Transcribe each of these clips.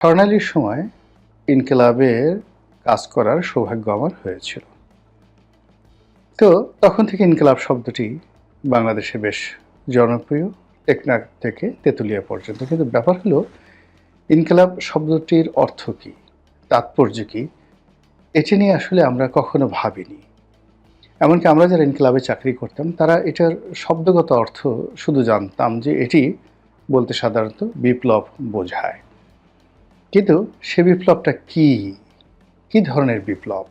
স্বর্ণালীর সময় ইনকিলাবের কাজ করার সৌভাগ্য আমার হয়েছিল। তো তখন থেকে ইনকিলাব শব্দটি বাংলাদেশে বেশ জনপ্রিয়, টেকনাফ থেকে তেঁতুলিয়া পর্যন্ত। কিন্তু ব্যাপার হলো ইনকিলাব শব্দটির অর্থ কী, তাৎপর্য কী, এটি নিয়ে আসলে আমরা কখনো ভাবিনি। এমনকি আমরা যারা ইনকিলাবে চাকরি করতাম তারা এটার শব্দগত অর্থ শুধু জানতাম যে এটি বলতে সাধারণত বিপ্লব বোঝায়। কিন্তু সে বিপ্লবটা কী, কী ধরনের বিপ্লব?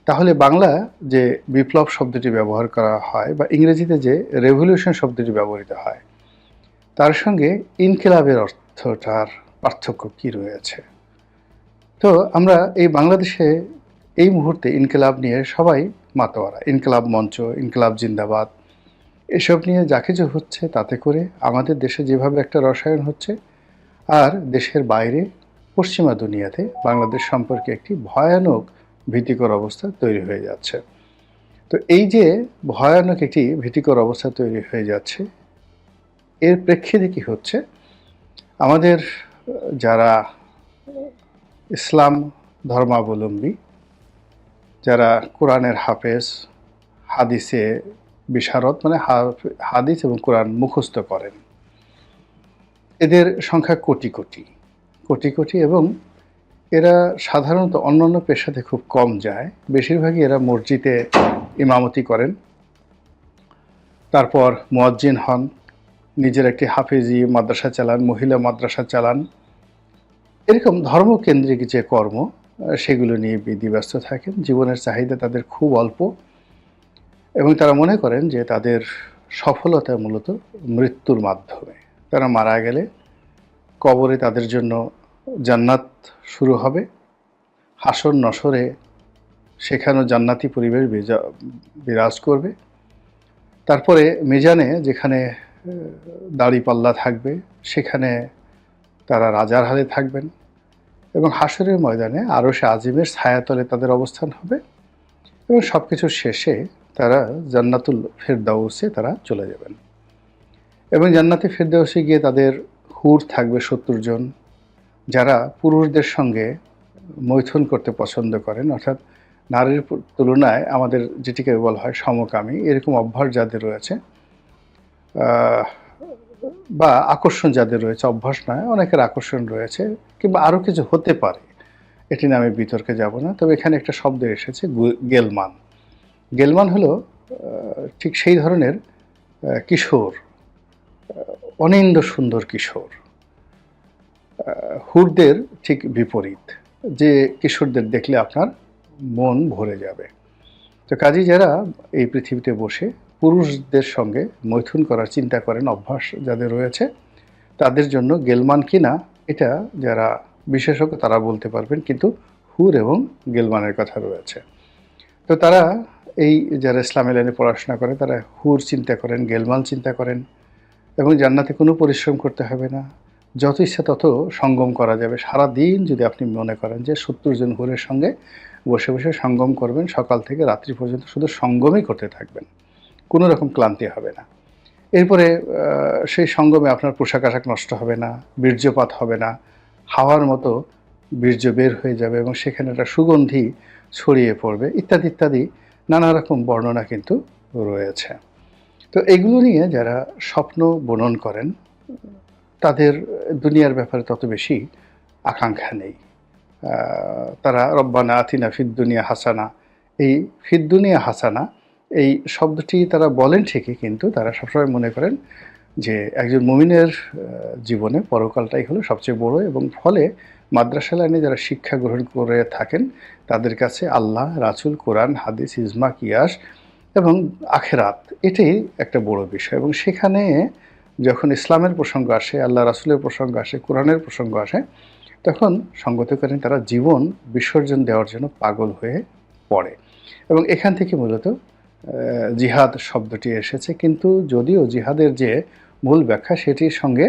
তাহলে বাংলা যে বিপ্লব শব্দটি ব্যবহার করা হয় বা ইংরেজিতে যে রেভলিউশন শব্দটি ব্যবহৃত হয় তার সঙ্গে ইনকিলাবের অর্থটার পার্থক্য কী রয়েছে? তো আমরা এই বাংলাদেশে এই মুহূর্তে ইনকিলাব নিয়ে সবাই মাতোয়ারা। ইনকিলাব মঞ্চ, ইনকিলাব জিন্দাবাদ এসব নিয়ে যা কিছু হচ্ছে তাতে করে আমাদের দেশে যেভাবে একটা রসায়ন হচ্ছে আর দেশের বাইরে পশ্চিমা দুনিয়াতে বাংলাদেশ সম্পর্কে একটি ভয়ানক ভীতিকর অবস্থা তৈরি হয়ে যাচ্ছে। তো এই যে ভয়ানক একটি ভীতিকর অবস্থা তৈরি হয়ে যাচ্ছে, এর প্রেক্ষিতে কি হচ্ছে, আমাদের যারা ইসলাম ধর্মাবলম্বী, যারা কোরআনের হাফেজ, হাদিসে বিশারদ মানে হাদিস এবং কোরআন মুখস্থ করেন, এদের সংখ্যা কোটি কোটি কোটি কোটি এবং এরা সাধারণত অন্যান্য পেশাতে খুব কম যায়। বেশিরভাগই এরা মসজিদে ইমামতি করেন, তারপর মুয়াজ্জিন হন, নিজের একটি হাফেজি মাদ্রাসা চালান, মহিলা মাদ্রাসা চালান। এরকম ধর্মকেন্দ্রিক যে কর্ম সেগুলো নিয়ে বিধিব্যস্ত থাকেন। জীবনের চাহিদা তাদের খুব অল্প এবং তারা মনে করেন যে তাদের সফলতা মূলত মৃত্যুর মাধ্যমে। তারা মারা গেলে কবরে তাদের জন্য জান্নাত শুরু হবে, হাসর নসরে সেখানেও জান্নাতি পরিবেশ বিরাজ করবে। তারপরে মিজানে যেখানে দাড়িপাল্লা থাকবে সেখানে তারা রাজার হালে থাকবেন এবং হাসরের ময়দানে আরশে আজিমের ছায়াতলে তাদের অবস্থান হবে এবং সব কিছুর শেষে তারা জান্নাতুল ফেরদাউসে তারা চলে যাবেন এবং জান্নাতে ফেরদাউসে গিয়ে তাদের হুর থাকবে ৭০ জন, যারা পুরুষদের সঙ্গে মৈথুন করতে পছন্দ করেন, অর্থাৎ নারীর তুলনায় আমাদের যেটিকে বলা হয় সমকামী, এরকম অভ্যাস যাদের রয়েছে বা আকর্ষণ যাদের রয়েছে, অভ্যাস নয়, অনেকের আকর্ষণ রয়েছে কিংবা আরও কিছু হতে পারে, এটি নিয়ে আমি বিতর্কে যাব না। তবে এখানে একটা শব্দ এসেছে গেলমান। গেলমান হলো ঠিক সেই ধরনের কিশোর, অনিন্দ সুন্দর কিশোর, হুরদের ঠিক বিপরীত, যে কিশোরদের দেখলে আপনার মন ভরে যাবে। তো কাজী যারা এই পৃথিবীতে বসে পুরুষদের সঙ্গে মৈথুন করার চিন্তা করেন, অভ্যাস যাদের রয়েছে, তাদের জন্য গেলমান কিনা এটা যারা বিশেষজ্ঞ তারা বলতে পারবেন, কিন্তু হুর এবং গেলমানের কথা রয়েছে। তো তারা এই যারা ইসলামী লাইনে পড়াশোনা করে তারা হুর চিন্তা করেন, গেলমান চিন্তা করেন এবং জান্নাতে কোনো পরিশ্রম করতে হবে না, যত ইচ্ছা তত সঙ্গম করা যাবে। সারাদিন যদি আপনি মনে করেন যে ৭০ জন হুরের সঙ্গে বসে বসে সঙ্গম করবেন, সকাল থেকে রাত্রি পর্যন্ত শুধু সঙ্গমই করতে থাকবেন, কোনো রকম ক্লান্তি হবে না। এরপরে সেই সঙ্গমে আপনার পোশাক আশাক নষ্ট হবে না, বীর্যপাত হবে না, হাওয়ার মতো বীর্য বের হয়ে যাবে এবং সেখানে একটা সুগন্ধি ছড়িয়ে পড়বে, ইত্যাদি ইত্যাদি নানা রকম বর্ণনা কিন্তু রয়েছে। তো এগুলো নিয়ে যারা স্বপ্ন বুনন করেন তাদের দুনিয়ার ব্যাপারে তত বেশি আকাঙ্ক্ষা নেই। তারা রব্বানা আতিনা ফিদ দুনিয়া হাসানা, এই ফিদ দুনিয়া হাসানা এই শব্দটি তারা বলেন ঠিকই, কিন্তু তারা সবসময় মনে করেন যে একজন মুমিনের জীবনে পরকালটাই হলো সবচেয়ে বড় এবং ফলে মাদ্রাসা লাইনে যারা শিক্ষা গ্রহণ করে থাকেন তাদের কাছে আল্লাহ, রাসূল, কোরআন, হাদিস, ইজমা, কিয়াস এবং আখেরাত এটাই একটা বড় বিষয়। এবং সেখানে যখন ইসলামের প্রসঙ্গ আসে, আল্লাহ রাসূলের প্রসঙ্গ আসে, কোরআনের প্রসঙ্গ আসে, তখন সঙ্গত করেন তারা জীবন বিসর্জন দেওয়ার জন্য পাগল হয়ে পড়ে এবং এখান থেকে মূলত জিহাদ শব্দটি এসেছে। কিন্তু যদিও জিহাদের যে মূল ব্যাখ্যা সেটির সঙ্গে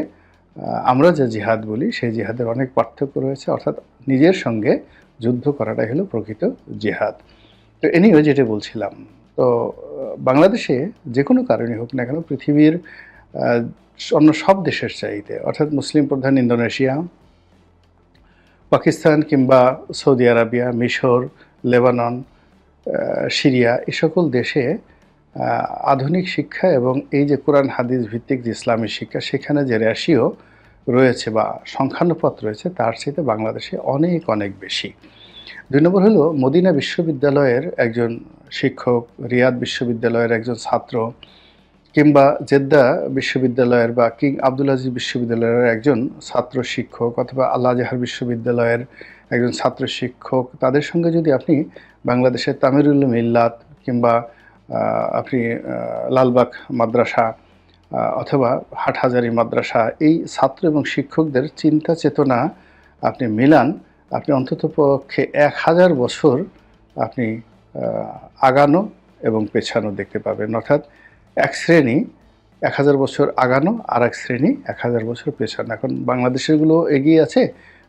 আমরা যে জিহাদ বলি সেই জিহাদের অনেক পার্থক্য রয়েছে, অর্থাৎ নিজের সঙ্গে যুদ্ধ করাটাই হলো প্রকৃত জিহাদ। তো এনিওয়ে যেটা বলছিলাম, তো বাংলাদেশে যে কোনো কারণে হোক না কেন পৃথিবীর অন্য সব দেশের চাইতে, অর্থাৎ মুসলিম প্রধান ইন্দোনেশিয়া, পাকিস্তান কিংবা সৌদি আরবিয়া, মিশর, লেবানন, সিরিয়া এই সকল দেশে আধুনিক শিক্ষা এবং এই যে কোরআন হাদিস ভিত্তিক যে ইসলামী শিক্ষা, সেখানে যে রেশিও রয়েছে বা সংখ্যানুপাত রয়েছে তার চাইতে বাংলাদেশে অনেক অনেক বেশি। ২ নম্বর হলো মদিনা বিশ্ববিদ্যালয়ের একজন শিক্ষক, রিয়াদ বিশ্ববিদ্যালয়ের একজন ছাত্র কিংবা জেদ্দা বিশ্ববিদ্যালয়ের বা কিং আব্দুল আজিজ বিশ্ববিদ্যালয়ের একজন ছাত্র শিক্ষক অথবা আল আজহার বিশ্ববিদ্যালয়ের একজন ছাত্র শিক্ষক, তাদের সঙ্গে যদি আপনি বাংলাদেশের তামিরুল মিল্লাত কিংবা আপনি লালবাগ মাদ্রাসা অথবা হাটহাজারী মাদ্রাসা, এই ছাত্র এবং শিক্ষকদের চিন্তা চেতনা আপনি মিলান, আপনি অন্ততপক্ষে ১,০০০ বছর আপনি আগানো এবং পেছানো দেখতে পাবেন। অর্থাৎ এক শ্রেণী ১,০০০ বছর আগানো, আর এক শ্রেণী ১,০০০ বছর পেছানো। এখন বাংলাদেশেরগুলো এগিয়ে আছে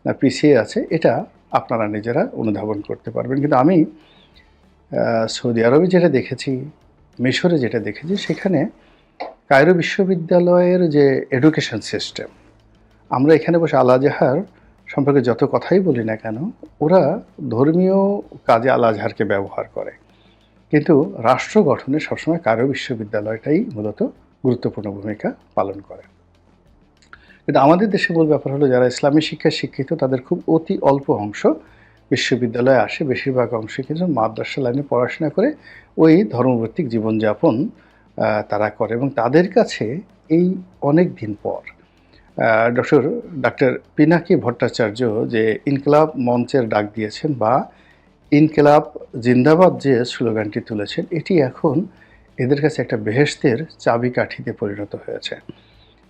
না পিছিয়ে আছে, এটা আপনারা নিজেরা অনুধাবন করতে পারবেন। কিন্তু আমি সৌদি আরবে যেটা দেখেছি, মিশরে যেটা দেখেছি, সেখানে কায়রো বিশ্ববিদ্যালয়ের যে এডুকেশন সিস্টেম, আমরা এখানে বসে আল আজহার সম্পর্কে যত কথাই বলি না কেন, ওরা ধর্মীয় কাজে আল আজহারকে ব্যবহার করে, কিন্তু রাষ্ট্র গঠনে সবসময় কায়রো বিশ্ববিদ্যালয়টাই মূলত গুরুত্বপূর্ণ ভূমিকা পালন করে। কিন্তু আমাদের দেশে মূল ব্যাপার হলো যারা ইসলামী শিক্ষায় শিক্ষিত তাদের খুব অতি অল্প অংশ বিশ্ববিদ্যালয়ে আসে, বেশিরভাগ অংশে কিন্তু মাদ্রাসা লাইনে পড়াশোনা করে ওই ধর্মভিত্তিক জীবনযাপন তারা করে, এবং তাদের কাছে এই অনেক দিন পর ডাক্তার পিনাকি ভট্টাচার্য যে ইনকিলাব মঞ্চের ডাক দিয়েছেন বা ইনকিলাব জিন্দাবাদ যে স্লোগানটি তুলেছেন, এটি এখন এদের কাছে একটা বেহেশতের চাবিকাঠিতে পরিণত হয়েছে।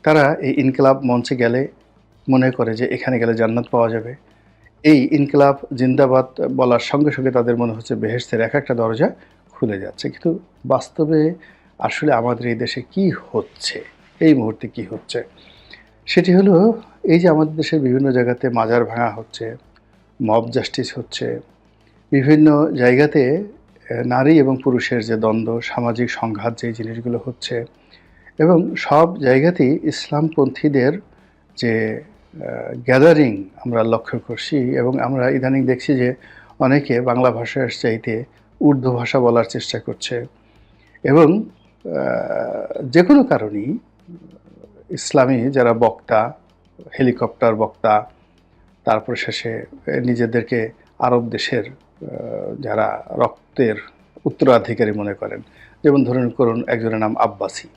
তারা এই ইনকিলাব মঞ্চে গেলে মনে করে যে এখানে গেলে জান্নাত পাওয়া যাবে। এই ইনকিলাব জিন্দাবাদ বলার সঙ্গে সঙ্গে তাদের মনে হচ্ছে বেহেশতের এক একটা দরজা খুলে যাচ্ছে। কিন্তু বাস্তবে আসলে আমাদের এই দেশে কি হচ্ছে, এই মুহূর্তে কি হচ্ছে, সেটি হলো এই যে আমাদের দেশের বিভিন্ন জায়গাতে মাজার ভাঙা হচ্ছে, মব জাস্টিস হচ্ছে, বিভিন্ন জায়গাতে নারী এবং পুরুষের যে দ্বন্দ্ব, সামাজিক সংঘাত, যে জিনিসগুলো হচ্ছে, এবং সব জায়গাতেই ইসলামপন্থীদের যে গ্যাদারিং আমরা লক্ষ্য করছি। এবং আমরা ইদানিং দেখছি যে অনেকে বাংলা ভাষার চাইতে উর্দু ভাষা বলার চেষ্টা করছে, এবং যে কোনো কারণেই ইসলামী যারা বক্তা, হেলিকপ্টার বক্তা, তারপর শেষে নিজেদেরকে আরব দেশের যারা রক্তের উত্তরাধিকারী মনে করেন, যেমন ধরুন করুন একজনের নাম আব্বাসী,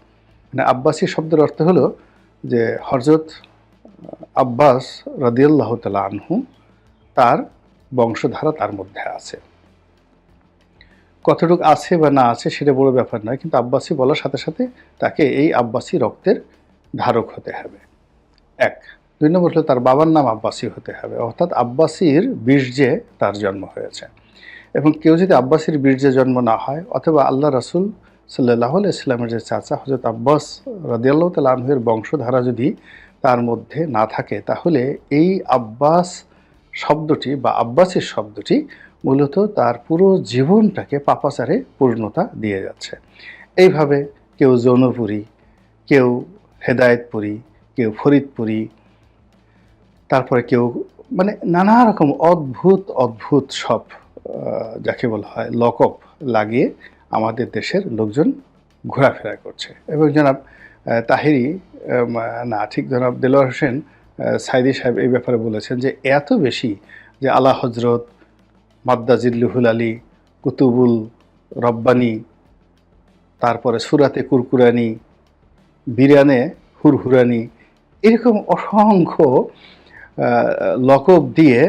মানে আব্বাসী শব্দের অর্থ হলো যে হযরত আব্বাস রাদিয়াল্লাহু তাআলা আনহু, তার বংশধারা তার মধ্যে আছে। কতটুকু আছে বা না আছে সেটা বড় ব্যাপার নয়, কিন্তু আব্বাসী বলার সাথে সাথে তাকে এই আব্বাসী রক্তের ধারক হতে হবে, এক। ২ নম্বর হলো তার বাবার নাম আব্বাসী হতে হবে, অর্থাৎ আব্বাসীর বীর্যে তার জন্ম হয়েছে। এবং কেউ যদি আব্বাসীর বীর্যে জন্ম না হয়, অথবা আল্লাহ রাসূল সাল্লাল্লাহু আলাইহি ওয়াসাল্লামের যে চাচা হযরত আব্বাস রাদিয়াল্লাহু তাআলা আনহুর বংশধারা যদি তার মধ্যে না থাকে, তাহলে এই আব্বাস শব্দটি বা আব্বাসীর শব্দটি মূলত তার পুরো জীবনটাকে পাপাচারে পূর্ণতা দিয়ে যাচ্ছে। এইভাবে কেউ জৌনপুরী, কেউ হেদায়েতপুরী, কেউ ফরিদপুরী, তারপরে কেউ মানে নানা রকম অদ্ভুত অদ্ভুত সব যাকে বলা হয় লকব লাগিয়ে আমাদের দেশের লোকজন ঘোরাফেরা করছে। এবং জনাব তাহেরি, না ঠিক জনাব দেলোয়ার হোসেন সাইদি সাহেব এই ব্যাপারে বলেছেন যে এত বেশি যে আলা হজরত, মাদ্দাজিল্লুহুল আলী, কুতুবুল রব্বানি, তারপরে সুরাতে কুরকুরানি, বিরানে হুরহুরানি, এরকম অসংখ্য লকব দিয়ে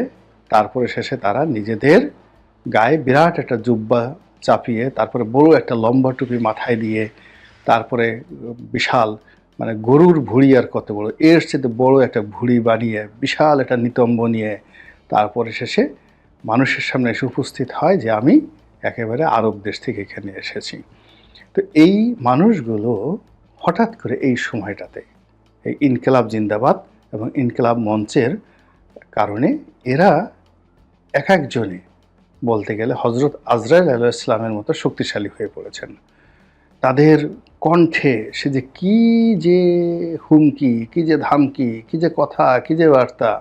তারপরে শেষে তারা নিজেদের গায়ে বিরাট একটা জুব্বা চাপিয়ে, তারপরে বড় একটা লম্বা টুপি মাথায় দিয়ে, তারপরে বিশাল মানে গরুর ভুঁড়ি আর কত বড়, এর চেয়ে বড় একটা ভুঁড়ি বানিয়ে বিশাল একটা নিতম্ব নিয়ে তারপরে শেষে মানুষের সামনে এসে উপস্থিত হয় যে আমি একেবারে আরব দেশ থেকে এখানে এসেছি। তো এই মানুষগুলো হঠাৎ করে এই সময়টাতে এই ইনকিলাব জিন্দাবাদ এবং ইনকিলাব মঞ্চের কারণে এরা এক একজনে বলতে গেলে হযরত আজরাইল আলাইহিস সালামের মতো শক্তিশালী হয়ে পড়েছেন। তাদের কণ্ঠে সে যে কি যে হুমকি, কি যে ধামকি, কি যে কথা, কি যে বার্তা,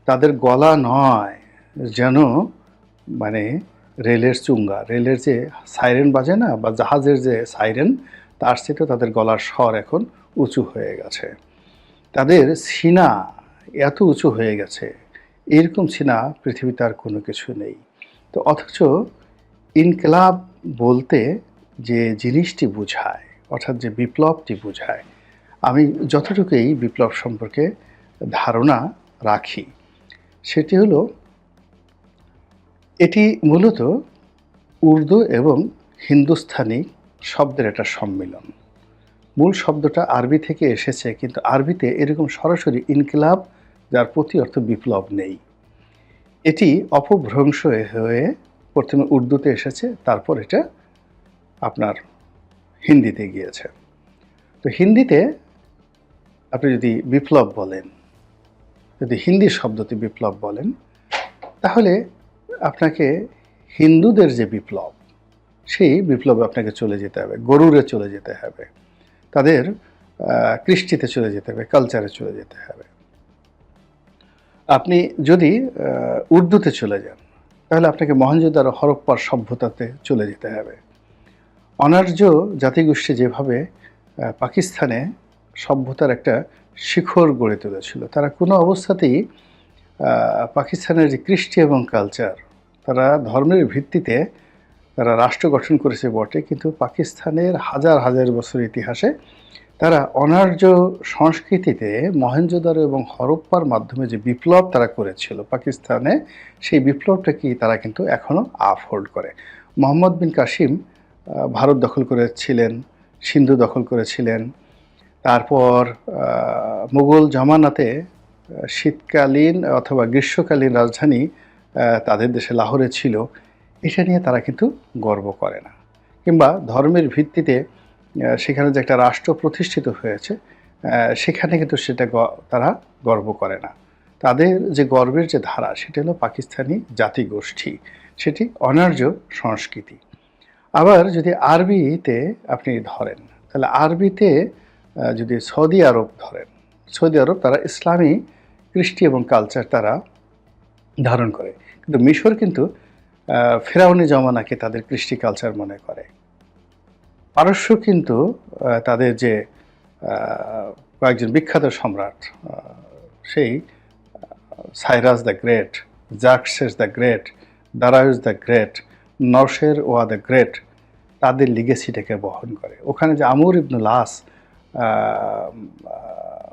তাদের গলা নয় যেন মানে রেলের চুঙ্গা, রেলের যে সাইরেন বাজে না, বা জাহাজের যে সাইরেন, তার চেয়ে তাদের গলার স্বর এখন উঁচু হয়ে গেছে। তাদের সিনা এত উঁচু হয়ে গেছে, এরকম সিনা পৃথিবীতে আর কোনো কিছু নেই। তো অথচ ইনকিলাব বলতে যে জিনিসটি বোঝায়, অর্থাৎ যে বিপ্লবটি বোঝায়, আমি যতটুকু এই বিপ্লব সম্পর্কে ধারণা রাখি সেটি হলো, এটি মূলত উর্দু এবং হিন্দুস্তানি শব্দের একটা সম্মিলন। মূল শব্দটা আরবি থেকে এসেছে, কিন্তু আরবিতে এরকম সরাসরি ইনকিলাব যার প্রতি অর্থ বিপ্লব নেই। এটি অপভ্রংশ হয়ে প্রথমে উর্দুতে এসেছে, তারপর এটা আপনার হিন্দিতে গিয়েছে। তো হিন্দিতে আপনি যদি বিপ্লব বলেন, যদি হিন্দি শব্দটি বিপ্লব বলেন, তাহলে আপনাকে হিন্দুদের যে বিপ্লব, সেই বিপ্লবে আপনাকে চলে যেতে হবে, গরুরে চলে যেতে হবে, তাদের কৃষ্টিতে চলে যেতে হবে, কালচারে চলে যেতে হবে। আপনি যদি উর্দুতে চলে যান, তাহলে আপনাকে মহেঞ্জোদারো হরপ্পার সভ্যতাতে চলে যেতে হবে। অনার্য জাতিগোষ্ঠী যেভাবে পাকিস্তানে সভ্যতার একটা শিখর গড়ে তুলেছিল, তারা কোনো অবস্থাতেই পাকিস্তানের যে কৃষ্টি এবং কালচার, তারা ধর্মের ভিত্তিতে তারা রাষ্ট্র গঠন করেছে বটে, কিন্তু পাকিস্তানের হাজার হাজার বছর ইতিহাসে তারা অনার্য সংস্কৃতিতে মহেঞ্জোদারো এবং হরপ্পার মাধ্যমে যে বিপ্লব তারা করেছিল পাকিস্তানে, সেই বিপ্লবটাকে তারা কিন্তু এখনও আপহোল্ড করে। মোহাম্মদ বিন কাসিম ভারত দখল করেছিলেন, সিন্ধু দখল করেছিলেন, তারপর মুঘল জামানাতে শীতকালীন অথবা গ্রীষ্মকালীন রাজধানী তাদের দেশে লাহোরে ছিল। এটা নিয়ে তারা কিন্তু গর্ব করে না, কিংবা ধর্মের ভিত্তিতে সেখানে যে একটা রাষ্ট্র প্রতিষ্ঠিত হয়েছে সেখানে কিন্তু সেটা তারা গর্ব করে না। তাদের যে গর্বের যে ধারা, সেটা হলো পাকিস্তানি জাতিগোষ্ঠী, সেটি অনার্য সংস্কৃতি। আবার যদি আরবিতে আপনি ধরেন, তাহলে আরবিতে যদি সৌদি আরব ধরেন, সৌদি আরব তারা ইসলামী কৃষ্টি এবং কালচার তারা ধারণ করে, কিন্তু মিশর কিন্তু ফেরাউনি জমানাকে তাদের কৃষ্টি কালচার মনে করে। পারস্য কিন্তু তাদের যে কয়েকজন বিখ্যাত সম্রাট, সেই Cyrus the great, Xerxes the great, Darius the great, নরশের ওয়া দ্য গ্রেট, তাদের লিগেসিটাকে বহন করে। ওখানে যে আমর ইবনুল আস